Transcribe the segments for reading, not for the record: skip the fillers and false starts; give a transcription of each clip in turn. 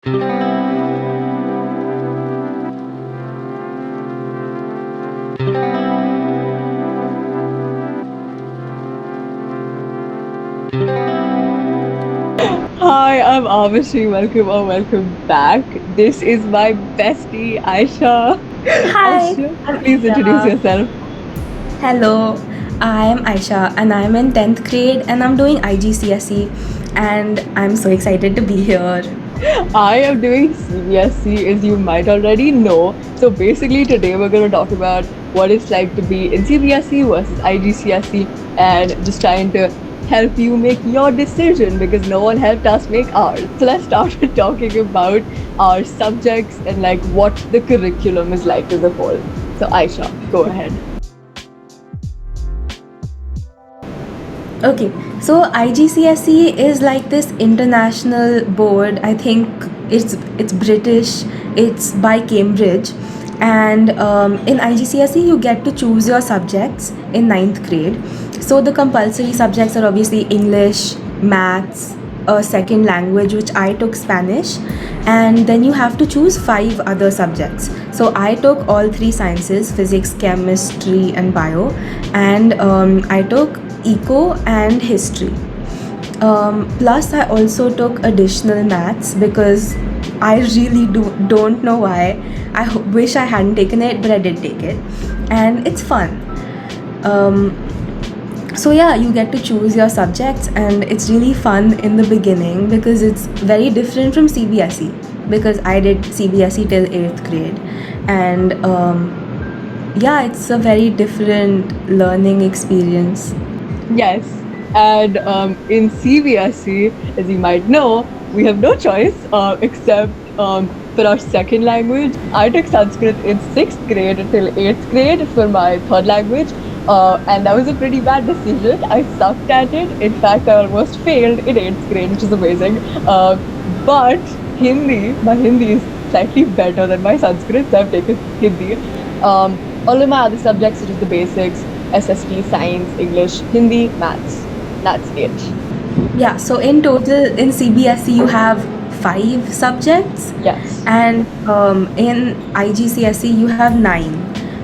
Hi, I'm Avishi. Welcome or welcome back. This is my bestie, Aisha. Hi, Aisha, I'm please introduce Aisha. yourself. Hello, I am Aisha and I'm in 10th grade and I'm doing igcse and I'm so excited to be here. I am doing cbse, as you might already know. So basically, today we're going to talk about what it's like to be in cbse versus igcse, and just trying to help you make your decision because no one helped us make ours. So let's start with talking about our subjects and like what the curriculum is like as a whole. So Aisha, go ahead. Okay, so igcse is like this international board. I think it's British. It's by Cambridge, and in igcse you get to choose your subjects in ninth grade. So the compulsory subjects are obviously English, maths, a second language which I took Spanish, and then you have to choose five other subjects. So I took all three sciences: physics, chemistry, and bio, and I took eco and history. Plus, I also took additional maths because I really don't know why. Wish I hadn't taken it, but I did take it, and it's fun. Um, so yeah, you get to choose your subjects, and it's really fun in the beginning because it's very different from cbse. Because I did cbse till eighth grade, and yeah, it's a very different learning experience. Yes, and in CBSE, as you might know, we have no choice except for our second language. I took Sanskrit in sixth grade until eighth grade for my third language, and that was a pretty bad decision. I sucked at it. In fact, I almost failed in eighth grade, which is amazing. But my Hindi is slightly better than my Sanskrit, so I've taken Hindi. All of my other subjects, such as the basics, SST, science, English, Hindi, maths. That's it. Yeah, so in total in CBSE you have five subjects, Yes. and in IGCSE you have nine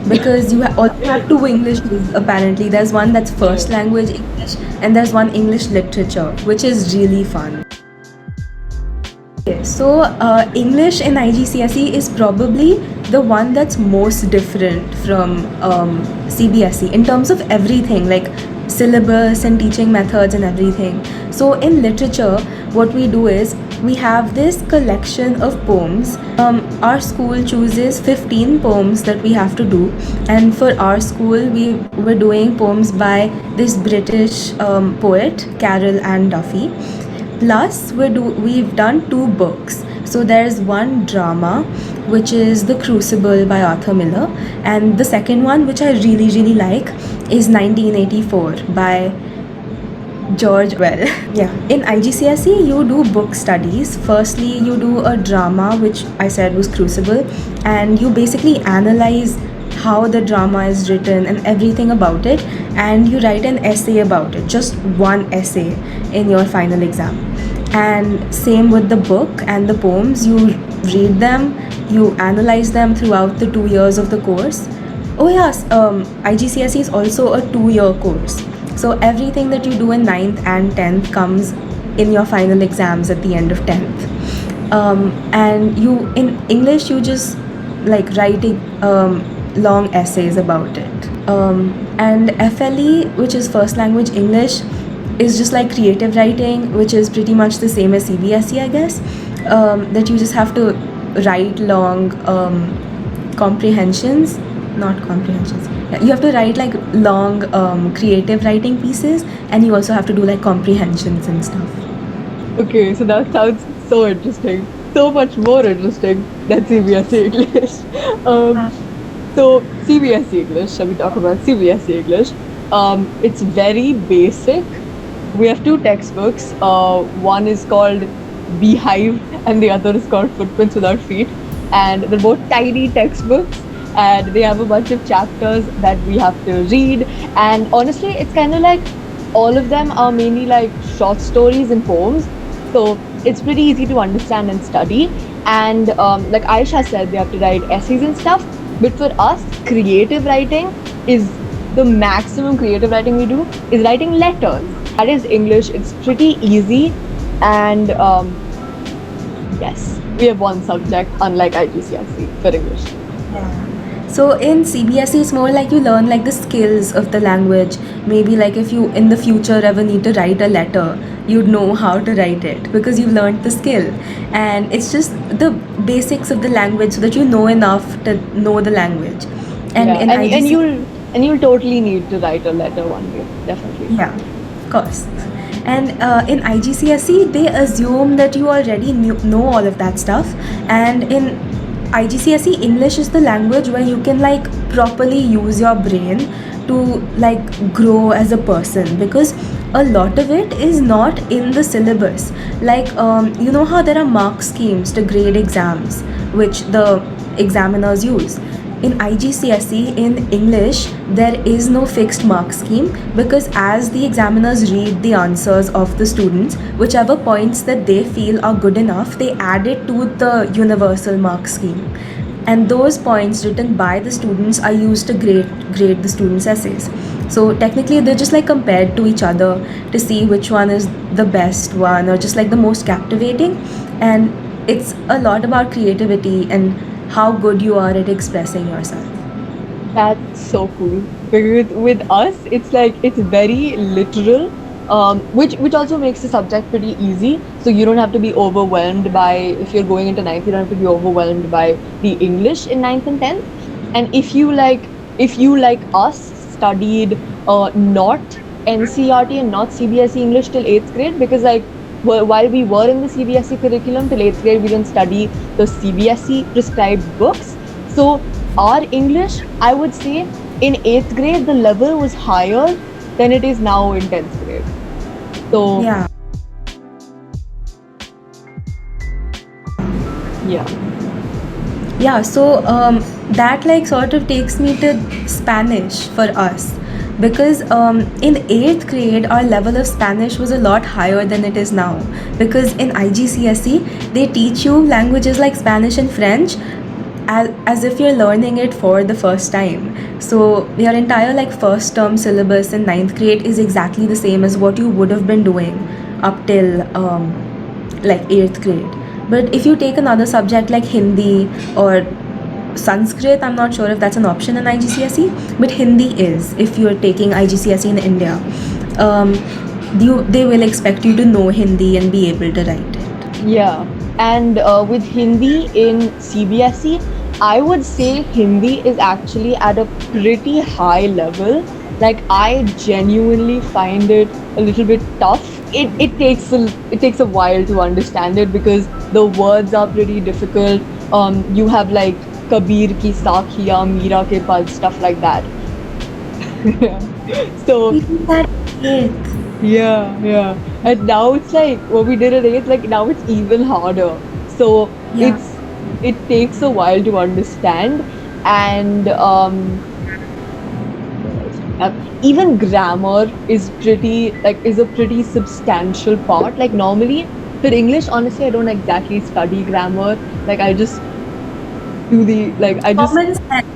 because you also have two Englishes apparently. There's one that's first Yes. language English, and there's one English literature, which is really fun. Okay, so English in IGCSE is probably the one that's most different from CBSE in terms of everything, like syllabus and teaching methods and everything. So in literature, what we do is we have this collection of poems. Our school chooses 15 poems that we have to do, and for our school, we were doing poems by this British poet, Carol Ann Duffy. Plus, we've done two books. So there's one drama, which is The Crucible by Arthur Miller, and the second one, which I really like, is 1984 by George Orwell. Yeah, in IGCSE, you do book studies. Firstly, you do a drama, which I said was Crucible, and you basically analyze how the drama is written and everything about it, and you write an essay about it, just one essay in your final exam. And same with the book and the poems, you read them, you analyze them throughout the 2 years of the course. Oh yes, IGCSE is also a 2 year course. So everything that you do in ninth and 10th comes in your final exams at the end of 10th. And you in English you just like writing long essays about it. And FLE, which is first language English, is just like creative writing, which is pretty much the same as CBSE, I guess. That you just have to write long comprehensions, not comprehensions. Yeah, you have to write like long creative writing pieces, and you also have to do like comprehensions and stuff. Okay, so that sounds so interesting. So much more interesting than CBSE English. Um, so CBSE English, shall we talk about CBSE English? It's very basic. We have two textbooks. One is called Beehive and the other is called Footprints Without Feet. And they're both tiny textbooks and they have a bunch of chapters that we have to read. And honestly, it's kind of like all of them are mainly like short stories and poems. So it's pretty easy to understand and study. And like Aisha said, they have to write essays and stuff. But for us, creative writing is the maximum creative writing we do is writing letters. That is English. It's pretty easy. And yes, we have one subject, unlike IGCSE for English. So in CBSE, it's more like you learn like the skills of the language. Maybe like if you in the future ever need to write a letter, you'd know how to write it because you've learned the skill. And it's just the basics of the language so that you know enough to know the language. And Yeah, in and IGC, you'll totally need to write a letter one day, definitely. yeah, of course. And in IGCSE, they assume that you already know all of that stuff. And in IGCSE, English is the language where you can like properly use your brain to like grow as a person, because a lot of it is not in the syllabus. Like you know how there are mark schemes to grade exams, which the examiners use. In IGCSE, in English, there is no fixed mark scheme, because as the examiners read the answers of the students, whichever points that they feel are good enough, they add it to the universal mark scheme. And those points written by the students are used to grade the students' essays. So technically, they're just like compared to each other to see which one is the best one or just like the most captivating. And it's a lot about creativity and how good you are at expressing yourself. That's so cool. With us, it's like it's very literal, which also makes the subject pretty easy. So you don't have to be overwhelmed by if you're going into ninth, you don't have to be overwhelmed by the English in ninth and tenth. And if you like us studied not NCRT and not CBSE English till eighth grade, because like while we were in the CBSE curriculum till eighth grade, we didn't study the CBSE prescribed books. So our English, I would say, in eighth grade, the level was higher than it is now in 10th grade. So, Yeah. yeah. Yeah, so that like sort of takes me to Spanish for us, because in eighth grade our level of Spanish was a lot higher than it is now, because in IGCSE they teach you languages like Spanish and French as if you're learning it for the first time. So your entire like first term syllabus in ninth grade is exactly the same as what you would have been doing up till like eighth grade. But if you take another subject like Hindi or Sanskrit, I'm not sure if that's an option in IGCSE, but Hindi is if you're taking IGCSE in India. Um, they will expect you to know Hindi and be able to write it. Yeah. And with Hindi in CBSE, I would say Hindi is actually at a pretty high level. Like I genuinely find it a little bit tough. It takes a while to understand it because the words are pretty difficult. You have like Kabir ki sakhiya, Mira ke pad, stuff like that. So Isn't that it? yeah. And now it's like what we did at eighth, like now it's even harder. So Yeah. it takes a while to understand, and even grammar is a pretty substantial part. Like normally for English, honestly, I don't exactly study grammar. Like I just do the like I just Common sense.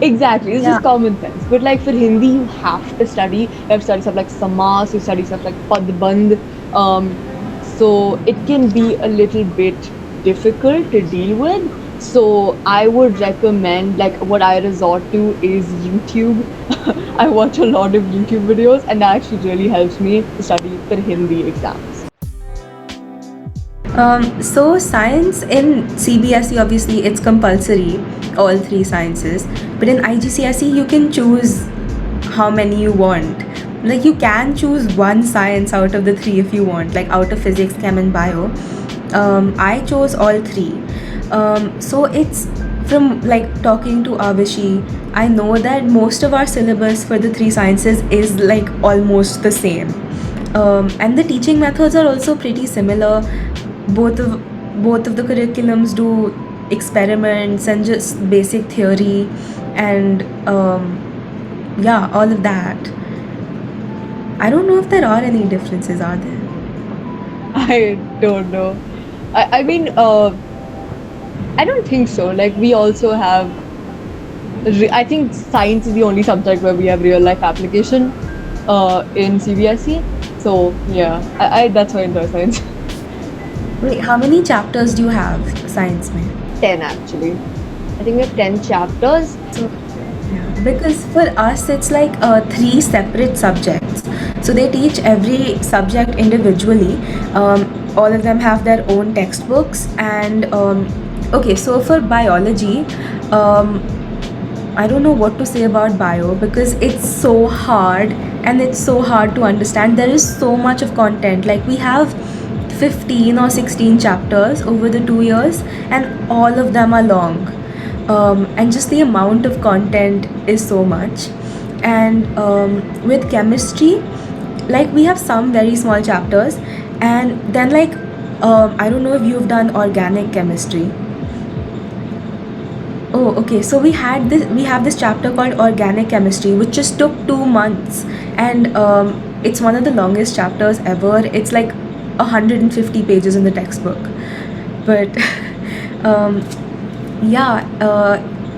exactly, it's Yeah. just common sense. But like for Hindi, you have to study. You have to study stuff like samas, you study stuff like padband. So it can be a little bit difficult to deal with. So I would recommend like what I resort to is YouTube. I watch a lot of YouTube videos, and that actually really helps me to study for Hindi exams. So science in CBSE, obviously it's compulsory, all three sciences. But in IGCSE you can choose how many you want. Like you can choose one science out of the three if you want, like out of physics, chem and bio. I chose all three. So it's from like talking to Avishi, I know that most of our syllabus for the three sciences is like almost the same. And the teaching methods are also pretty similar. Both of both of the curriculums do experiments and just basic theory, and yeah, all of that. I don't know if there are any differences, are there? I don't know. I mean, I don't think so. Like we also have. I think science is the only subject where we have real life application in CBSE. So yeah, I that's why I enjoy science. Wait, how many chapters do you have, science mein? 10 actually. I think we have 10 chapters. So, yeah, because for us it's like three separate subjects. So they teach every subject individually. All of them have their own textbooks, and okay, so for biology, um, I don't know what to say about bio because it's so hard and it's so hard to understand. There is so much of content. Like we have 15 or 16 chapters over the 2 years, and all of them are long. And just the amount of content is so much. And with chemistry, like we have some very small chapters, and then like I don't know if you've done organic chemistry. Oh, okay. So we have this chapter called organic chemistry, which just took 2 months, and it's one of the longest chapters ever. It's like 150 pages in the textbook, but um, yeah,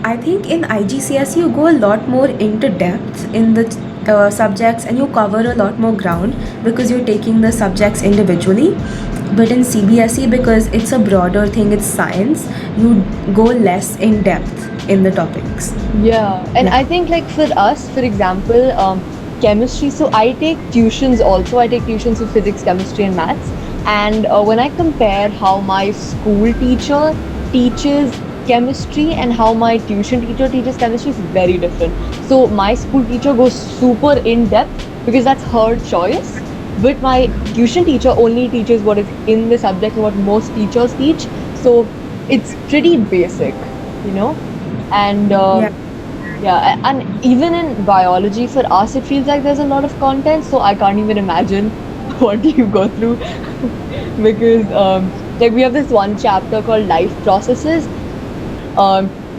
I think in IGCSE you go a lot more into depth in the subjects, and you cover a lot more ground because you're taking the subjects individually. But in CBSE, because it's a broader thing, it's science, you go less in depth in the topics. Yeah, and Yeah. I think like for us, for example, chemistry. So I take tuitions also. I take tuitions for physics, chemistry, and maths. And when I compare how my school teacher teaches chemistry and how my tuition teacher teaches chemistry, is very different. So my school teacher goes super in depth because that's her choice. But my tuition teacher only teaches what is in the subject and what most teachers teach. So it's pretty basic, you know. And Yeah. yeah, and even in biology, for us, it feels like there's a lot of content, so I can't even imagine what you go through because, like, we have this one chapter called life processes,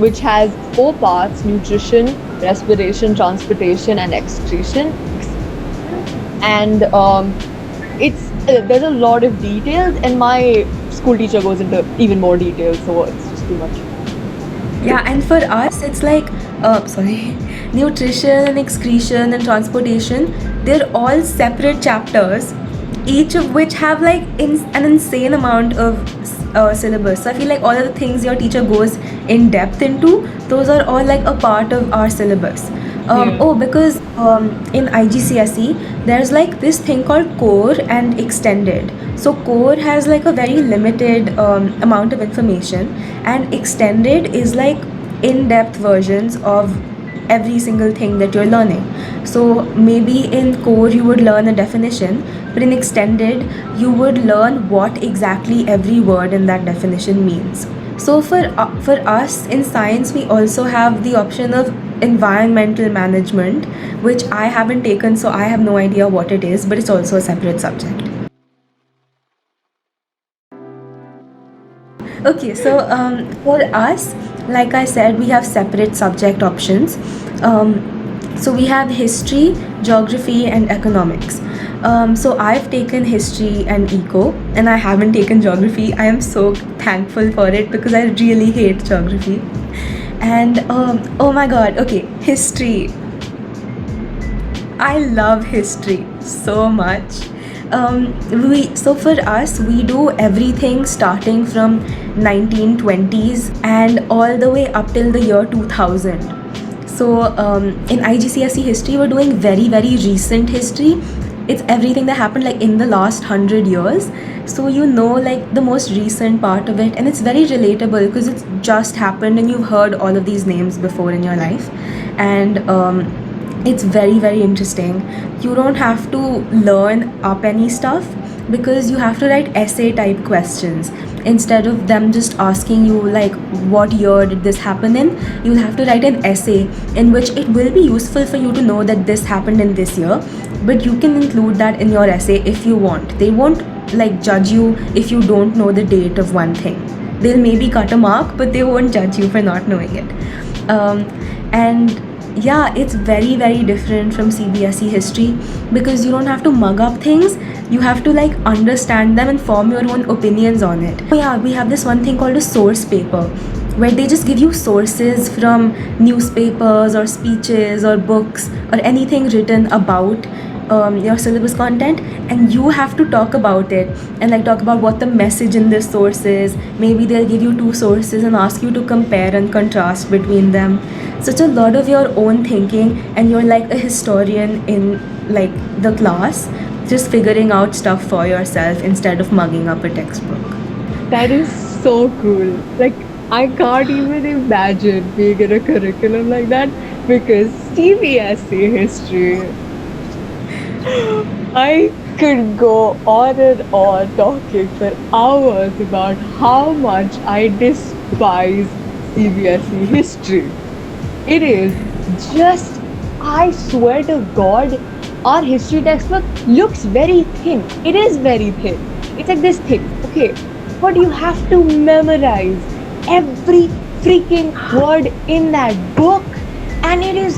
which has four parts: nutrition, respiration, transportation, and excretion. And it's there's a lot of details, and my school teacher goes into even more details, so it's just too much. Yeah, and for us, it's like, sorry, nutrition and excretion and transportation, they're all separate chapters, each of which have like an insane amount of syllabus. So I feel like all of the things your teacher goes in depth into, those are all like a part of our syllabus. Yeah. Oh, because in IGCSE, there's like this thing called core and extended. So core has like a very limited amount of information, and extended is like in-depth versions of every single thing that you're learning. So maybe in core you would learn a definition, but in extended you would learn what exactly every word in that definition means. So for us in science, we also have the option of environmental management, which I haven't taken, so I have no idea what it is, but it's also a separate subject. Okay, so for us, like I said, we have separate subject options. So we have history, geography, and economics. So I've taken history and eco, and I haven't taken geography. I am so thankful for it because I really hate geography. And oh my god, okay, history. I love history so much. So for us, we do everything starting from 1920s and all the way up till the year 2000. So in IGCSE history, we're doing very recent history. It's everything that happened like in the last 100 years. So you know like the most recent part of it, and it's very relatable because it's just happened and you've heard all of these names before in your life. And it's very interesting. You don't have to learn up any stuff because you have to write essay type questions instead of them just asking you like what year did this happen in. You'll have to write an essay in which it will be useful for you to know that this happened in this year, but you can include that in your essay if you want. They won't like judge you if you don't know the date of one thing. They'll maybe cut a mark, but they won't judge you for not knowing it. And Yeah, it's very, very different from CBSE history because you don't have to mug up things. You have to like understand them and form your own opinions on it. Oh yeah, we have this one thing called a source paper where they just give you sources from newspapers or speeches or books or anything written about your syllabus content, and you have to talk about it and like talk about what the message in this source is. Maybe they'll give you two sources and ask you to compare and contrast between them. Such a lot of your own thinking, and you're like a historian in like the class, just figuring out stuff for yourself instead of mugging up a textbook. That is so cool. Like, I can't even imagine being in a curriculum like that because CBSE history, I could go on and on talking for hours about how much I despise CBSE history. It is just, I swear to God, our history textbook looks very thin. It is very thin. It's like this thick, okay? But you have to memorize every freaking word in that book, and it is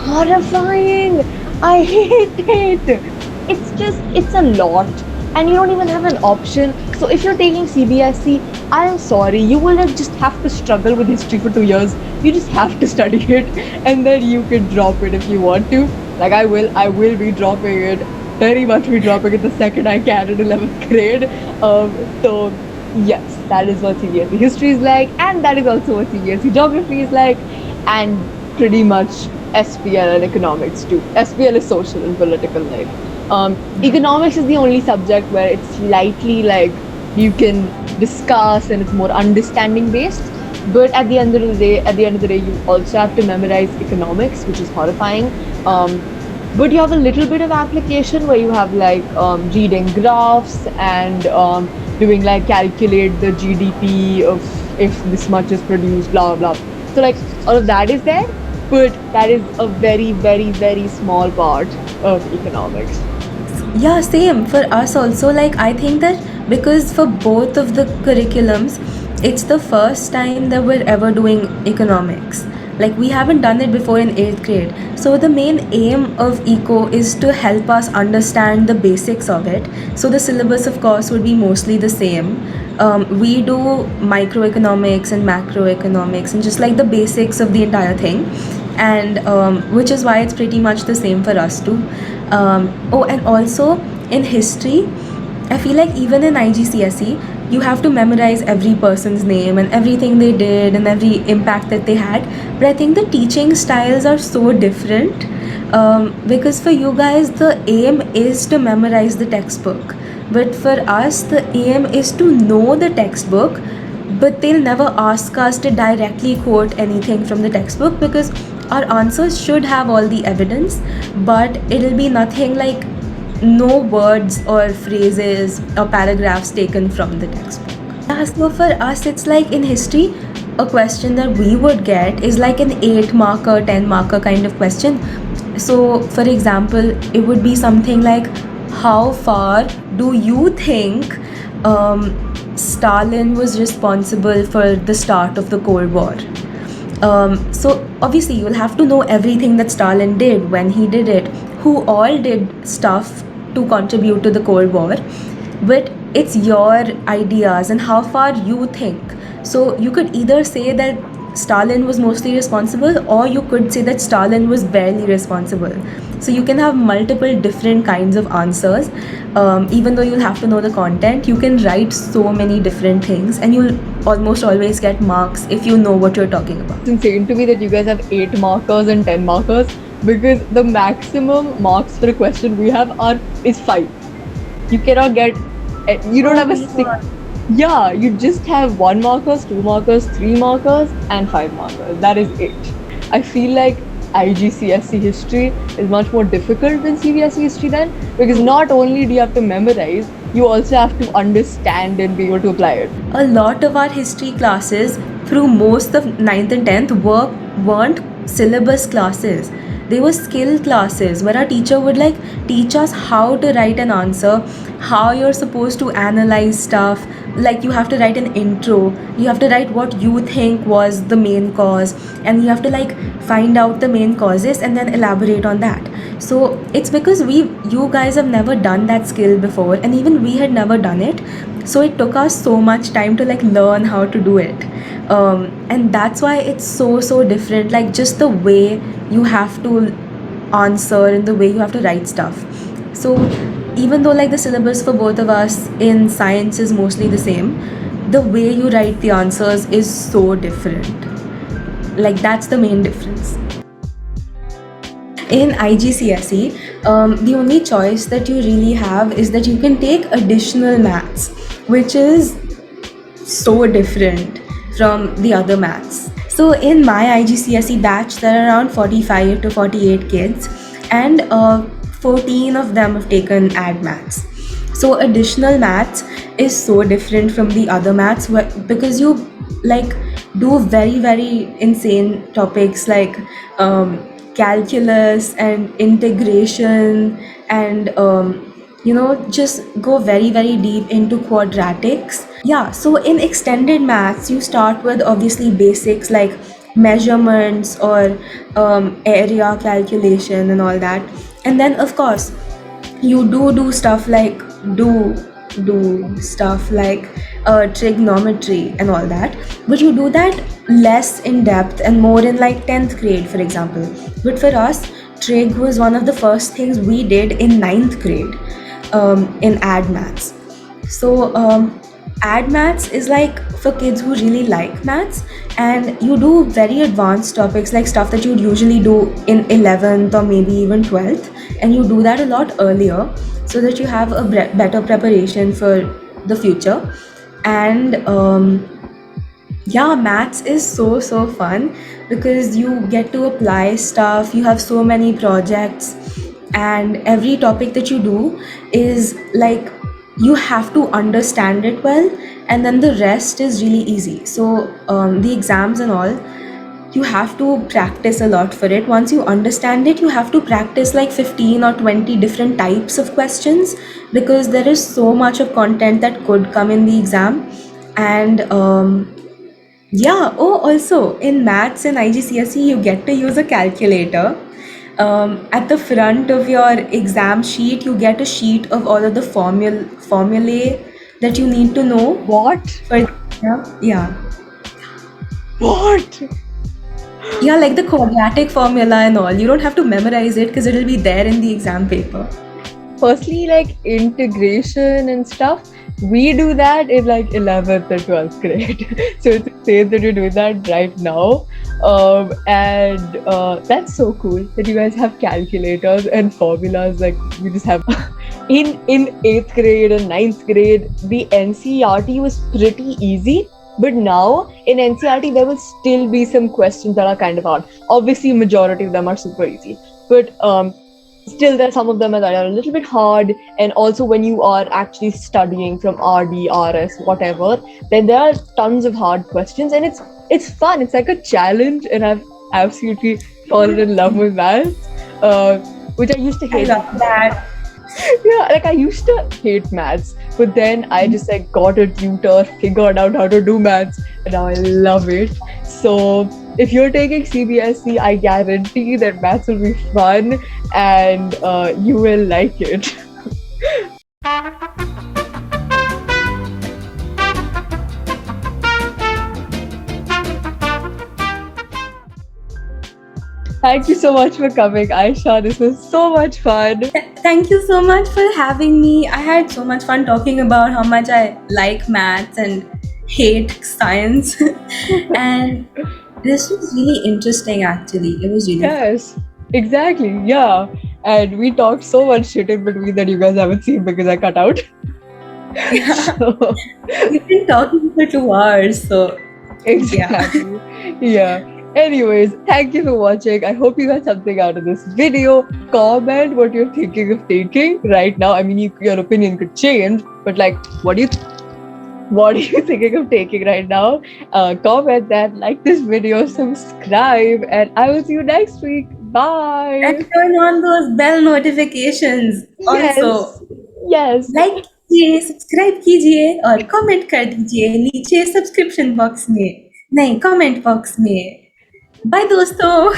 horrifying. I hate it. It's just, it's a lot, and you don't even have an option. So if you're taking CBSE, I am sorry, you will just have to struggle with history for 2 years. You just have to study it, and then you can drop it if you want to. Like I will be dropping it. Very much be dropping it the second I can in 11th grade. So yes, that is what CBSE history is like, and that is also what CBSE geography is like, and pretty much SPL and economics too. SPL is social and political, like. Economics is the only subject where it's slightly like you can discuss and it's more understanding based. But at the end of the day, you also have to memorize economics, which is horrifying. But you have a little bit of application where you have like reading graphs and doing like calculate the GDP of if this much is produced, blah blah blah. So like all of that is there, but that is a very very very small part of economics. Yeah, same for us also. Like, I think that because for both of the curriculums, it's the first time that we're ever doing economics. Like, we haven't done it before in 8th grade. So, the main aim of eco is to help us understand the basics of it. So, the syllabus, of course, would be mostly the same. We do microeconomics and macroeconomics and just like the basics of the entire thing, and which is why it's pretty much the same for us too. Oh, and also in history, I feel like even in igcse you have to memorize every person's name and everything they did and every impact that they had. But I think the teaching styles are so different, because for you guys the aim is to memorize the textbook, but for us the aim is to know the textbook, but they'll never ask us to directly quote anything from the textbook because our answers should have all the evidence, but it'll be nothing like no words or phrases or paragraphs taken from the textbook. Yeah, so for us, it's like in history, a question that we would get is like an 8 marker, 10 marker kind of question. So, for example, it would be something like, how far do you think Stalin was responsible for the start of the Cold War? So obviously you'll have to know everything that Stalin did, when he did it, who all did stuff to contribute to the Cold War, but it's your ideas and how far you think. So you could either say that Stalin was mostly responsible, or you could say that Stalin was barely responsible. So you can have multiple different kinds of answers. Even though you'll have to know the content, you can write so many different things, and you'll almost always get marks if you know what you're talking about. It's insane to me that you guys have 8 markers and 10 markers because the maximum marks for a question we have is 5. You cannot get, you don't have a 6. Yeah, you just have 1 markers, 2 markers, 3 markers, and 5 markers. That is it. I feel like igcse history is much more difficult than CBSE history then, because not only do you have to memorize, you also have to understand and be able to apply it. A lot of our history classes through most of 9th and 10th weren't syllabus classes. They were skill classes where our teacher would like teach us how to write an answer, how you're supposed to analyze stuff. Like, you have to write an intro, you have to write what you think was the main cause, and you have to like find out the main causes and then elaborate on that. So it's because you guys have never done that skill before, and even we had never done it. So it took us so much time to like learn how to do it. And that's why it's so different, like just the way you have to answer and the way you have to write stuff. So even though like the syllabus for both of us in science is mostly the same, the way you write the answers is so different. Like, that's the main difference. In igcse, the only choice that you really have is that you can take additional maths, which is so different from the other maths. So in my IGCSE batch, there are around 45 to 48 kids, and 14 of them have taken ad maths. So additional maths is so different from the other maths, because you like do very insane topics like calculus and integration, and just go very deep into quadratics. Yeah, so in extended maths you start with obviously basics like measurements or area calculation and all that, and then of course you do stuff like do do stuff like trigonometry and all that, but you do that less in depth and more in like 10th grade, for example. But for us, trig was one of the first things we did in ninth grade, in ad maths. So ad maths is like for kids who really like maths, and you do very advanced topics like stuff that you'd usually do in 11th or maybe even 12th, and you do that a lot earlier so that you have a better preparation for the future. And yeah, maths is so fun because you get to apply stuff, you have so many projects, and every topic that you do is like you have to understand it well, and then the rest is really easy. So the exams and all, you have to practice a lot for it. Once you understand it, you have to practice like 15 or 20 different types of questions, because there is so much of content that could come in the exam. And yeah, oh, also in maths and IGCSE, you get to use a calculator. At the front of your exam sheet, you get a sheet of all of the formulae that you need to know What? for the exam. Yeah. What? Yeah, like the quadratic formula and all. You don't have to memorize it because it'll be there in the exam paper. Firstly, like integration and stuff, we do that in like 11th or 12th grade. So it's insane that you're doing that right now. And that's so cool that you guys have calculators and formulas. Like we just have in 8th grade and ninth grade, the NCERT was pretty easy. But now in NCERT, there will still be some questions that are kind of hard. Obviously, majority of them are super easy. But still there are some of them that are a little bit hard. And also when you are actually studying from RD, RS, whatever, then there are tons of hard questions, and it's fun. It's like a challenge, and I've absolutely fallen in love with maths, which I used to I hate. love that. Yeah, like I used to hate maths, but then I just like got a tutor, figured out how to do maths, and now I love it. So if you're taking CBSE, I guarantee that maths will be fun, and you will like it. Thank you so much for coming, Aisha. This was so much fun. Thank you so much for having me. I had so much fun talking about how much I like maths and hate science. And this was really interesting, actually. It was really fun. Yes, exactly. Yeah. And we talked so much shit in between that you guys haven't seen because I cut out. So, We've been talking for 2 hours, so yeah. exactly. Yeah. Anyways, thank you for watching. I hope you got something out of this video. Comment what you're thinking of taking right now. I mean, your opinion could change, but like, what are you thinking of taking right now? Comment that, like this video, subscribe, and I will see you next week. Bye. And turn on those bell notifications Yes. also. Yes. Like कीजिए, subscribe कीजिए और comment कर दीजिए नीचे subscription box में, नहीं comment box में। Bye दोस्तों।